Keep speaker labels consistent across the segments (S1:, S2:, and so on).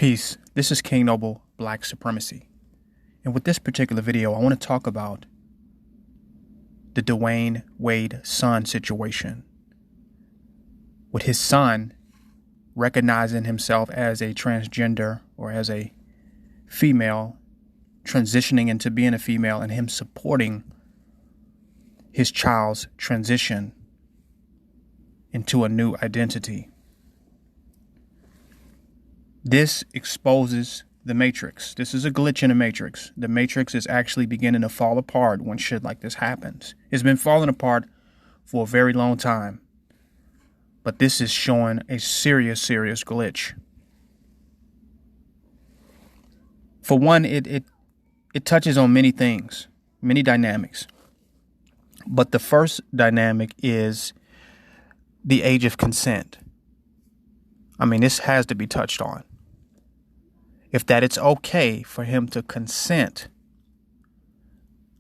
S1: Peace. This is King Noble Black Supremacy. And with this particular video, I want to talk about the Dwayne Wade Son situation. With his son recognizing himself as a transgender or as a female, transitioning into being a female, and him supporting his child's transition into a new identity. This exposes the matrix. This is a glitch in the matrix. The matrix is actually beginning to fall apart when shit like this happens. It's been falling apart for a very long time. But this is showing a serious glitch. For one, it touches on many things, many dynamics. But the first dynamic is the age of consent. I mean, this has to be touched on. If that it's okay for him to consent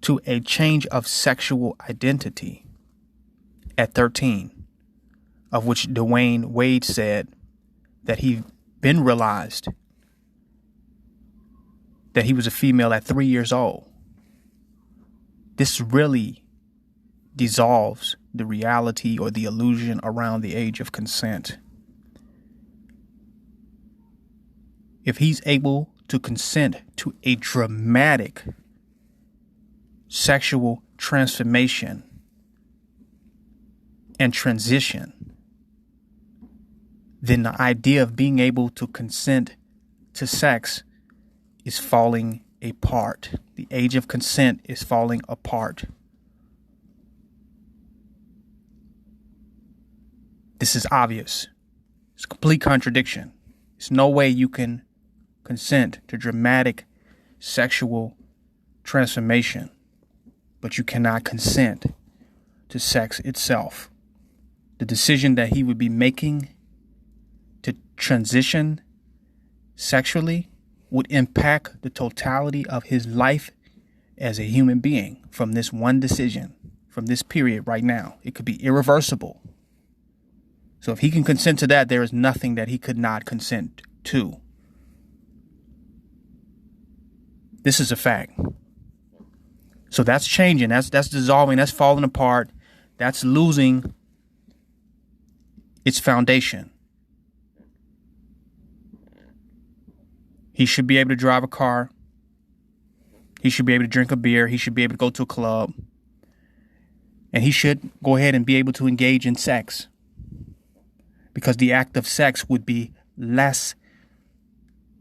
S1: to a change of sexual identity at 13, of which Dwayne Wade said that he been realized that he was a female at 3 years old. This really dissolves the reality or the illusion around the age of consent. If he's able to consent to a dramatic sexual transformation and transition, then the idea of being able to consent to sex is falling apart. The age of consent is falling apart. This is obvious. It's a complete contradiction. There's no way you can consent to dramatic sexual transformation, but you cannot consent to sex itself. The decision that he would be making to transition sexually would impact the totality of his life as a human being from this one decision, from this period right now. It could be irreversible. So if he can consent to that, there is nothing that he could not consent to. This is a fact. So that's changing. That's dissolving. That's falling apart. That's losing its foundation. He should be able to drive a car. He should be able to drink a beer. He should be able to go to a club. And he should go ahead and be able to engage in sex. Because the act of sex would be less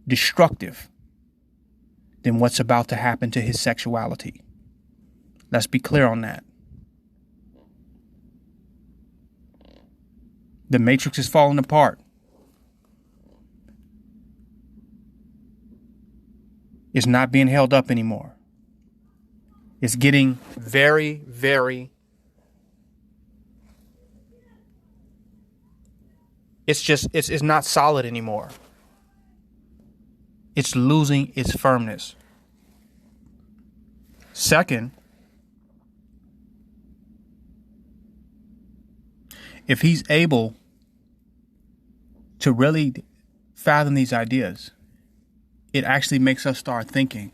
S1: destructive than what's about to happen to his sexuality. Let's be clear on that. The matrix is falling apart. It's not being held up anymore. It's getting very it's not solid anymore. It's losing its firmness. Second, if he's able to really fathom these ideas, it actually makes us start thinking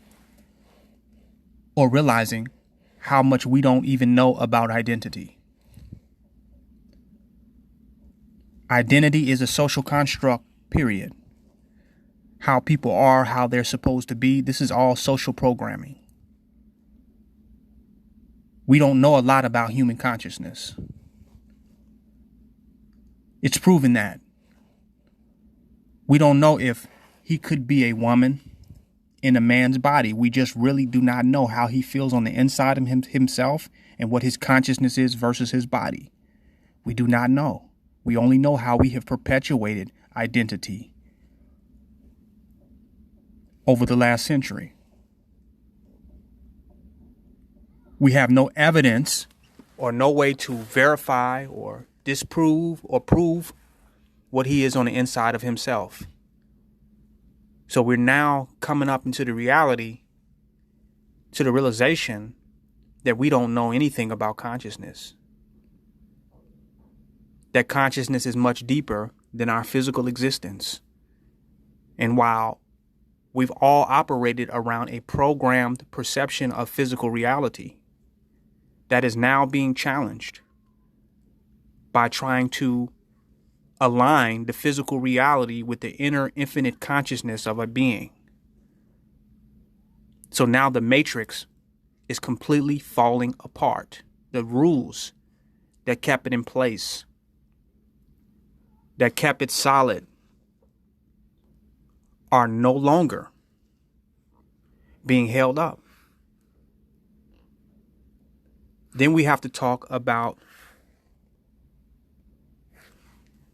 S1: or realizing how much we don't even know about identity. Identity is a social construct, period. How people are, how they're supposed to be. This is all social programming. We don't know a lot about human consciousness. It's proven that. We don't know if he could be a woman in a man's body. We just really do not know how he feels on the inside of himself and what his consciousness is versus his body. We do not know. We only know how we have perpetuated identity over the last century. We have no evidence or no way to verify or disprove or prove what he is on the inside of himself. So we're now coming up into the reality, to the realization that we don't know anything about consciousness. That consciousness is much deeper than our physical existence. And while we've all operated around a programmed perception of physical reality that is now being challenged by trying to align the physical reality with the inner infinite consciousness of a being. So now the matrix is completely falling apart. The rules that kept it in place, that kept it solid, are no longer being held up. Then we have to talk about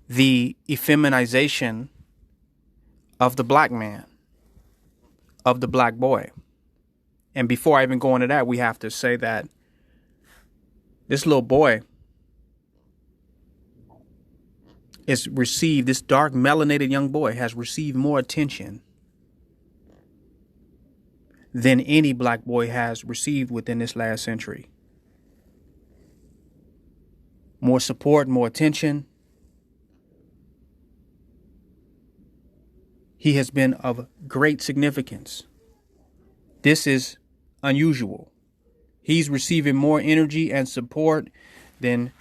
S1: the effeminization of the black man, of the black boy. And before I even go into that, we have to say that this little boy is received, this dark melanated young boy has received more attention than any black boy has received within this last century. More support, more attention. He has been of great significance. This is unusual. He's receiving more energy and support than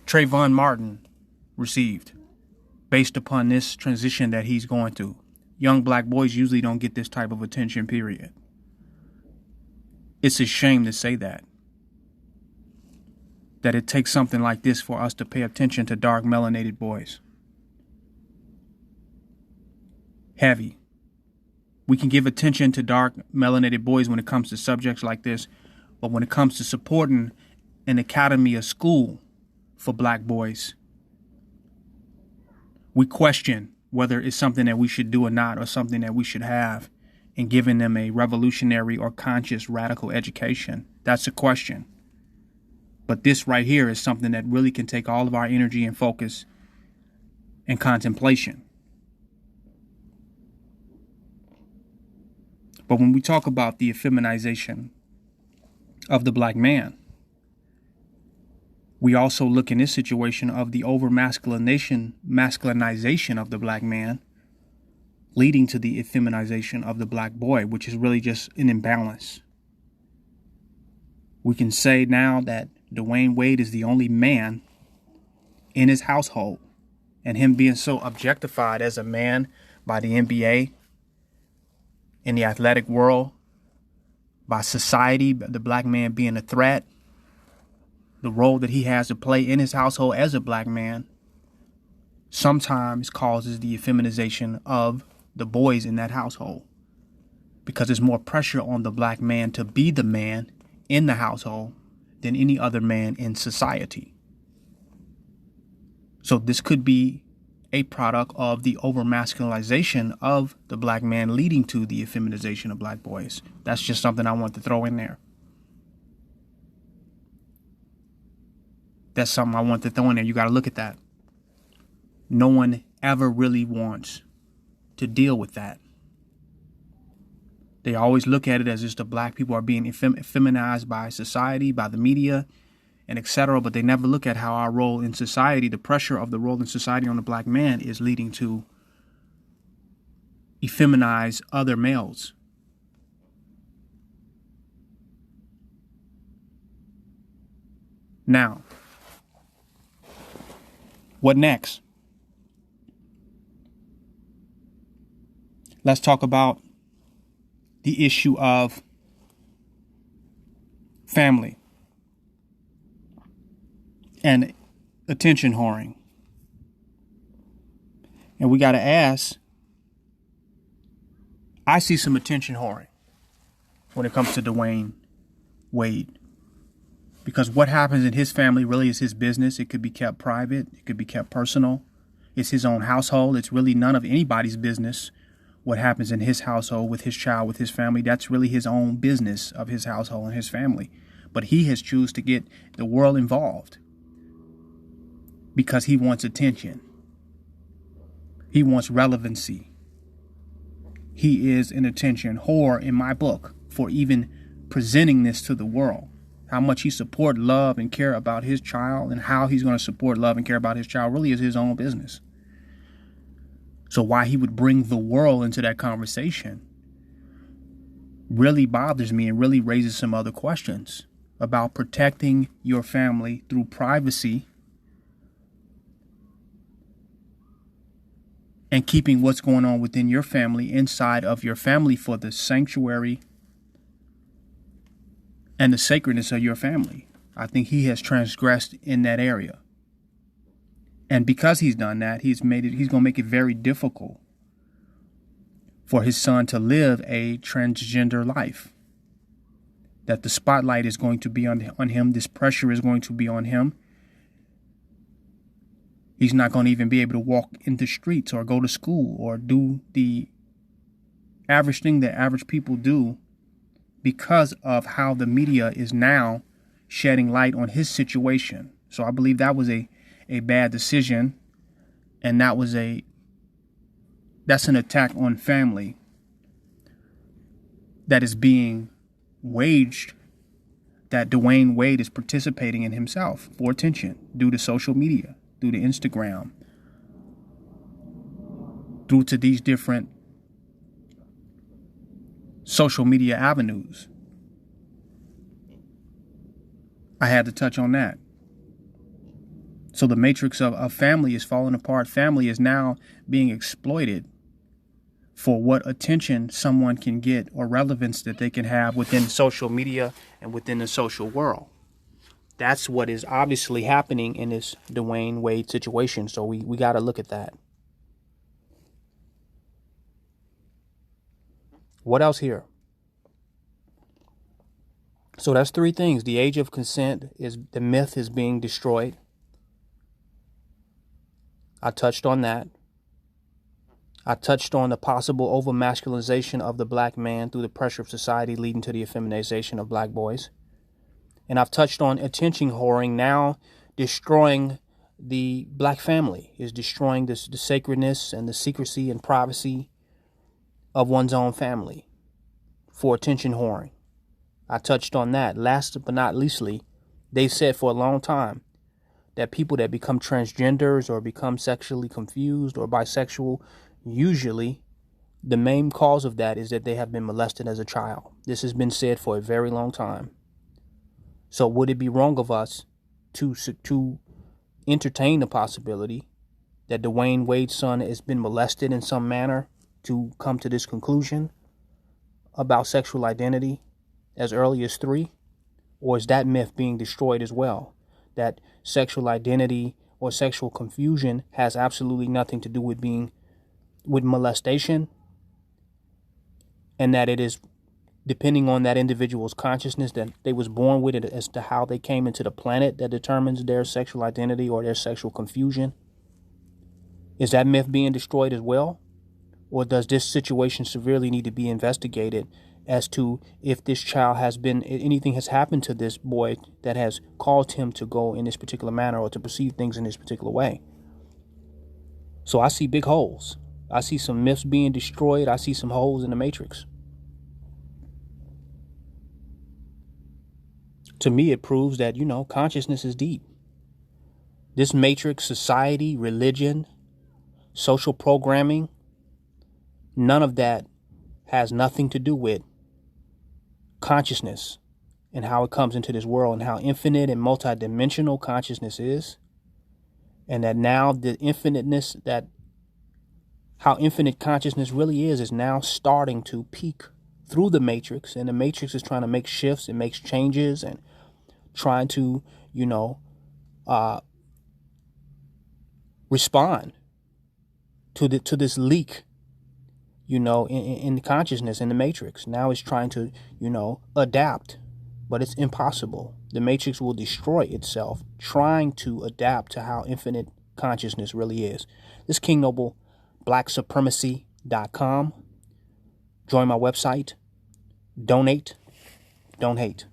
S1: Trayvon Martin received based upon this transition that he's going through. Young black boys usually don't get this type of attention, period. It's a shame to say that it takes something like this for us to pay attention to dark melanated boys. Heavy. We can give attention to dark melanated boys when it comes to subjects like this, but when it comes to supporting an academy, a school for black boys, we question whether it's something that we should do or not, or something that we should have, in giving them a revolutionary or conscious radical education. That's a question. But this right here is something that really can take all of our energy and focus and contemplation. But when we talk about the effeminization of the black man, we also look in this situation of the masculinization of the black man, leading to the effeminization of the black boy, which is really just an imbalance. We can say now that Dwayne Wade is the only man in his household, and him being so objectified as a man by the NBA, in the athletic world, by society, the black man being a threat, the role that he has to play in his household as a black man sometimes causes the effeminization of the boys in that household, because there's more pressure on the black man to be the man in the household than any other man in society. So this could be a product of the over-masculinization of the black man, leading to the effeminization of black boys. That's just something I want to throw in there. That's something I want to throw in there. You got to look at that. No one ever really wants to deal with that. They always look at it as just the black people are being feminized by society, by the media, and etc. But they never look at how our role in society, the pressure of the role in society on the black man, is leading to effeminize other males. Now, what next? Let's talk about the issue of family and attention whoring. And we got to ask, I see some attention whoring when it comes to Dwayne Wade. Because what happens in his family really is his business. It could be kept private. It could be kept personal. It's his own household. It's really none of anybody's business what happens in his household with his child, with his family. That's really his own business of his household and his family. But he has chosen to get the world involved because he wants attention. He wants relevancy. He is an attention whore in my book for even presenting this to the world. How much he support, love, and care about his child, and how he's going to support, love, and care about his child really is his own business. So why he would bring the world into that conversation really bothers me and really raises some other questions about protecting your family through privacy and keeping what's going on within your family inside of your family for the sanctuary and the sacredness of your family. I think he has transgressed in that area. And because he's done that, he's going to make it very difficult for his son to live a transgender life. That the spotlight is going to be on him. This pressure is going to be on him. He's not going to even be able to walk in the streets or go to school or do the average thing that average people do because of how the media is now shedding light on his situation. So I believe that was a bad decision, and that's an attack on family that is being waged, that Dwayne Wade is participating in himself for attention due to social media, due to Instagram, due to these different social media avenues. I had to touch on that. So the matrix of family is falling apart. Family is now being exploited for what attention someone can get or relevance that they can have within social media and within the social world. That's what is obviously happening in this Dwayne Wade situation. So we got to look at that. What else here? So that's three things. The age of consent the myth is being destroyed. I touched on that. I touched on the possible over-masculinization of the black man through the pressure of society leading to the effeminization of black boys. And I've touched on attention whoring now destroying the black family, is destroying the sacredness and the secrecy and privacy of one's own family for attention whoring. I touched on that. Last but not leastly, they said for a long time that people that become transgenders or become sexually confused or bisexual, usually the main cause of that is that they have been molested as a child. This has been said for a very long time. So would it be wrong of us to entertain the possibility that Dwayne Wade's son has been molested in some manner to come to this conclusion about sexual identity as early as 3? Or is that myth being destroyed as well? That sexual identity or sexual confusion has absolutely nothing to do with molestation, and that it is depending on that individual's consciousness that they was born with it as to how they came into the planet that determines their sexual identity or their sexual confusion. Is that myth being destroyed as well? Or does this situation severely need to be investigated as to if this child anything has happened to this boy that has caused him to go in this particular manner or to perceive things in this particular way? So I see big holes. I see some myths being destroyed. I see some holes in the matrix. To me, it proves that, consciousness is deep. This matrix, society, religion, social programming, none of that has nothing to do with consciousness and how it comes into this world and how infinite and multidimensional consciousness is. And that now the infiniteness, how infinite consciousness really is now starting to peek through the matrix. And the matrix is trying to make shifts and makes changes and trying to, respond to this leak, in the consciousness in the matrix. Now it's trying to, adapt, but it's impossible. The matrix will destroy itself trying to adapt to how infinite consciousness really is. This is King Noble, blacksupremacy.com. Join my website. Donate. Don't hate.